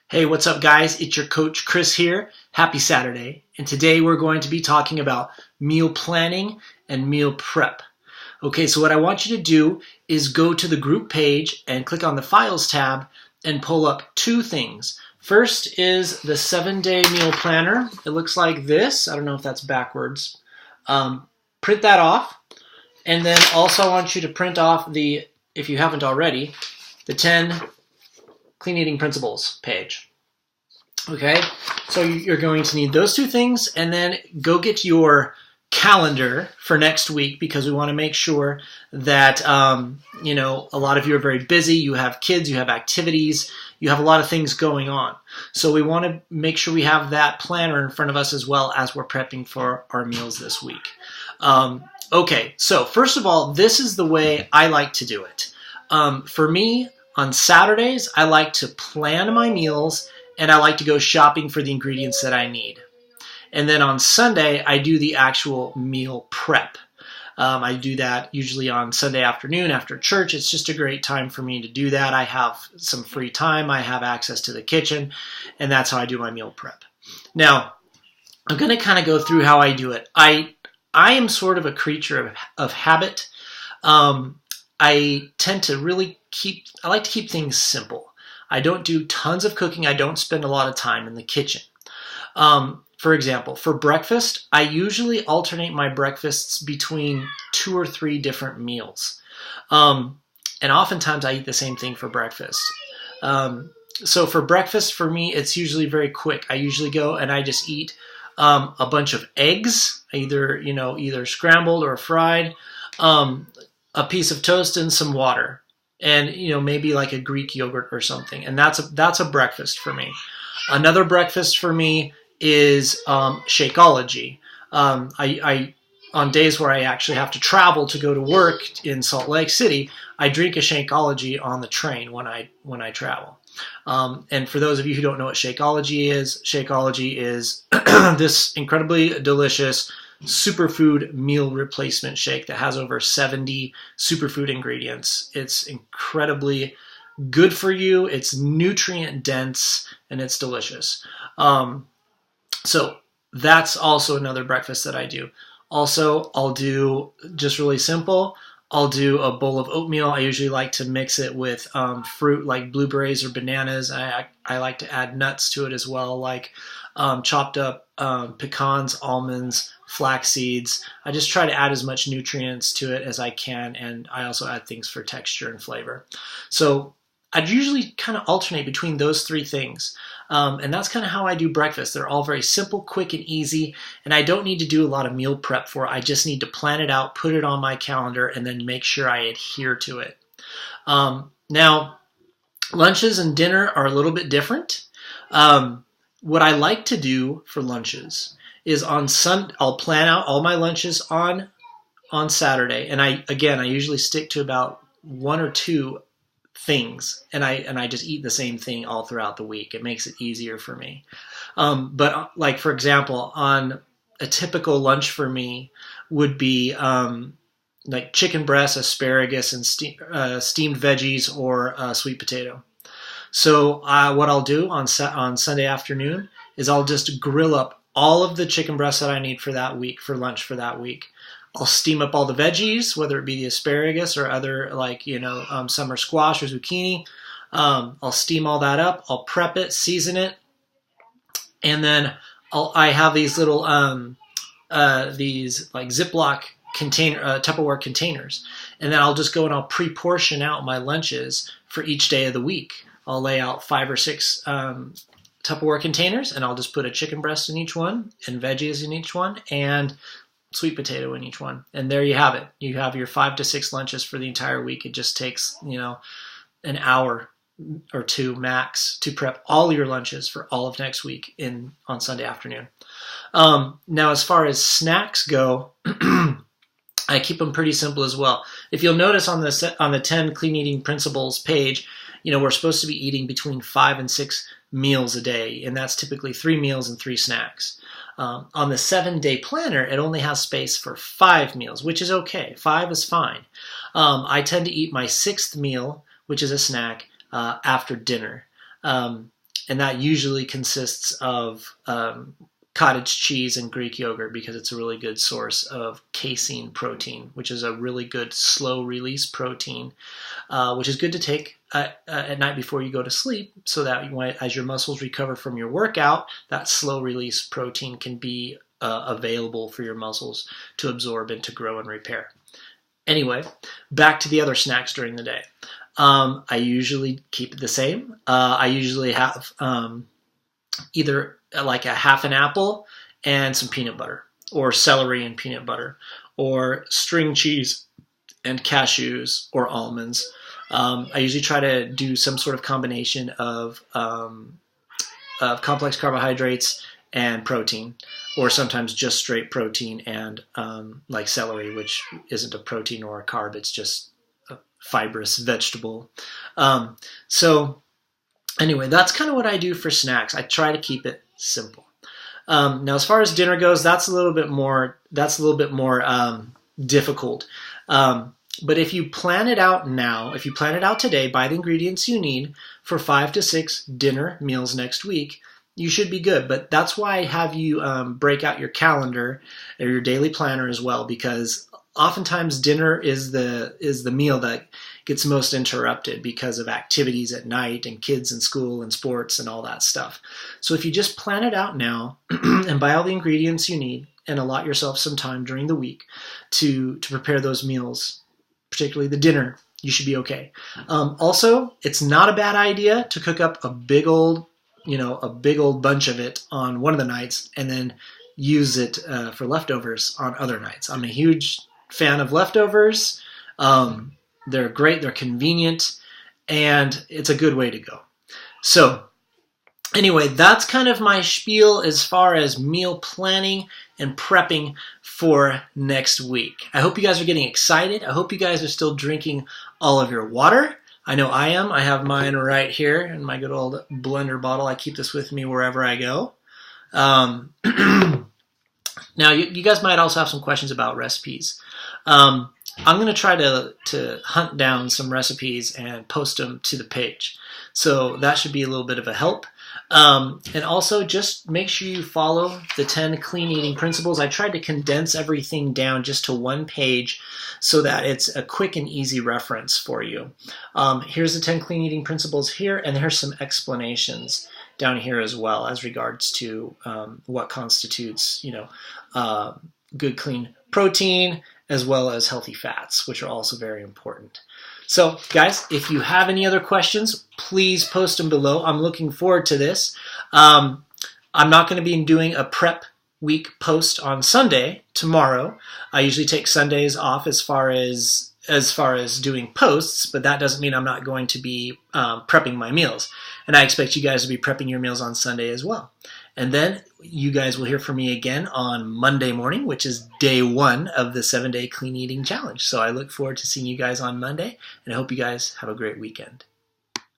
Hey, what's up, guys? It's your coach Chris here. Happy Saturday. And today we're going to be talking about meal planning and meal prep. Okay, so what I want you to do is go to the group page and click on the Files tab and pull up two things. First is the 7-day meal planner. It looks like this. I don't know if that's backwards. Print that off. And then also I want you to print off if you haven't already, the 10 Clean Eating Principles page. Okay, so you're going to need those two things, and then go get your calendar for next week, because we want to make sure that a lot of you are very busy. You have kids, you have activities, you have a lot of things going on. So we want to make sure we have that planner in front of us as well as we're prepping for our meals this week. Okay, so first of all, this is the way I like to do it. For me, on Saturdays, I like to plan my meals, and I like to go shopping for the ingredients that I need. And then on Sunday, I do the actual meal prep. I do that usually on Sunday afternoon after church. It's just a great time for me to do that. I have some free time. I have access to the kitchen, and that's how I do my meal prep. Now, I'm going to kind of go through how I do it. I am sort of a creature of habit. I tend to I like to keep things simple. I don't do tons of cooking. I don't spend a lot of time in the kitchen. For example, for breakfast, I usually alternate my breakfasts between 2 or 3 different meals. And oftentimes I eat the same thing for breakfast. So for breakfast, for me, it's usually very quick. I usually go and I just eat a bunch of eggs, either scrambled or fried, a piece of toast and some water, and maybe like a Greek yogurt or something, and that's a breakfast for me. Another breakfast for me is Shakeology. I on days where I actually have to travel to go to work in Salt Lake City, I drink a Shakeology on the train when I travel. And for those of you who don't know what Shakeology is this incredibly delicious superfood meal replacement shake that has over 70 superfood ingredients. It's incredibly good for you. It's nutrient dense and it's delicious. So that's also another breakfast that I do. Also, I'll do just really simple. I'll do a bowl of oatmeal. I usually like to mix it with fruit like blueberries or bananas. I like to add nuts to it as well, like chopped up pecans, almonds, flax seeds. I just try to add as much nutrients to it as I can, and I also add things for texture and flavor. So I'd usually kind of alternate between those 3 things. And that's kind of how I do breakfast. They're all very simple, quick, and easy, and I don't need to do a lot of meal prep for it. I just need to plan it out, put it on my calendar, and then make sure I adhere to it. Now, lunches and dinner are a little bit different. What I like to do for lunches is I'll plan out all my lunches on Saturday, and I usually stick to about 1 or 2 things, and I just eat the same thing all throughout the week. It makes it easier for me. But like, for example, on a typical lunch for me would be like chicken breast, asparagus, and steamed veggies or sweet potato. So what I'll do on Sunday afternoon is I'll just grill up all of the chicken breasts that I need for that week, for lunch for that week. I'll steam up all the veggies, whether it be the asparagus or other summer squash or zucchini. I'll steam all that up. I'll prep it, season it, and then I have these little these like Ziploc container, Tupperware containers, and then I'll just go and I'll pre-portion out my lunches for each day of the week. I'll lay out 5 or 6 Tupperware containers, and I'll just put a chicken breast in each one, and veggies in each one, and sweet potato in each one. And there you have it. You have your 5 to 6 lunches for the entire week. It just takes, an hour or 2 max to prep all your lunches for all of next week on Sunday afternoon. Now, as far as snacks go, I keep them pretty simple as well. If you'll notice on the 10 Clean Eating Principles page, we're supposed to be eating between 5 and 6 meals a day, and that's typically 3 meals and 3 snacks. On the 7-day planner, it only has space for 5 meals, which is okay. 5 is fine. I tend to eat my 6th meal, which is a snack, after dinner. and that usually consists of cottage cheese and Greek yogurt because it's a really good source of casein protein, which is a really good slow release protein, which is good to take at night before you go to sleep, so that as your muscles recover from your workout, that slow release protein can be available for your muscles to absorb and to grow and repair. Anyway, back to the other snacks during the day. I usually keep it the same. I usually have either like a half an apple and some peanut butter, or celery and peanut butter, or string cheese and cashews or almonds. I usually try to do some sort of combination of complex carbohydrates and protein, or sometimes just straight protein and like celery, which isn't a protein or a carb, it's just a fibrous vegetable. So anyway, that's kind of what I do for snacks. I try to keep it simple. Now, as far as dinner goes, that's a little bit more difficult. But if you plan it out now, if you plan it out today, buy the ingredients you need for 5 to 6 dinner meals next week, you should be good. But that's why I have you break out your calendar or your daily planner as well, because oftentimes dinner is the meal that gets most interrupted because of activities at night and kids in school and sports and all that stuff. So if you just plan it out now and buy all the ingredients you need and allot yourself some time during the week to prepare those meals, particularly the dinner, you should be okay. Also, it's not a bad idea to cook up a big old bunch of it on one of the nights and then use it for leftovers on other nights. I'm a huge fan of leftovers. They're great, they're convenient, and it's a good way to go. So anyway, that's kind of my spiel as far as meal planning and prepping for next week. I hope you guys are getting excited. I hope you guys are still drinking all of your water. I know I am. I have mine right here in my good old blender bottle. I keep this with me wherever I go. Now, you guys might also have some questions about recipes. I'm going to try to hunt down some recipes and post them to the page. So that should be a little bit of a help. And also just make sure you follow the 10 clean eating principles. I tried to condense everything down just to one page so that it's a quick and easy reference for you. Here's the 10 clean eating principles here, and here's some explanations down here as well as regards to what constitutes, good clean protein, as well as healthy fats, which are also very important. So, guys, if you have any other questions, please post them below. I'm looking forward to this. I'm not going to be doing a prep week post on Sunday, tomorrow. I usually take Sundays off as far as doing posts, but that doesn't mean I'm not going to be prepping my meals. And I expect you guys to be prepping your meals on Sunday as well. And then you guys will hear from me again on Monday morning, which is day 1 of the 7-day clean eating challenge. So I look forward to seeing you guys on Monday, and I hope you guys have a great weekend.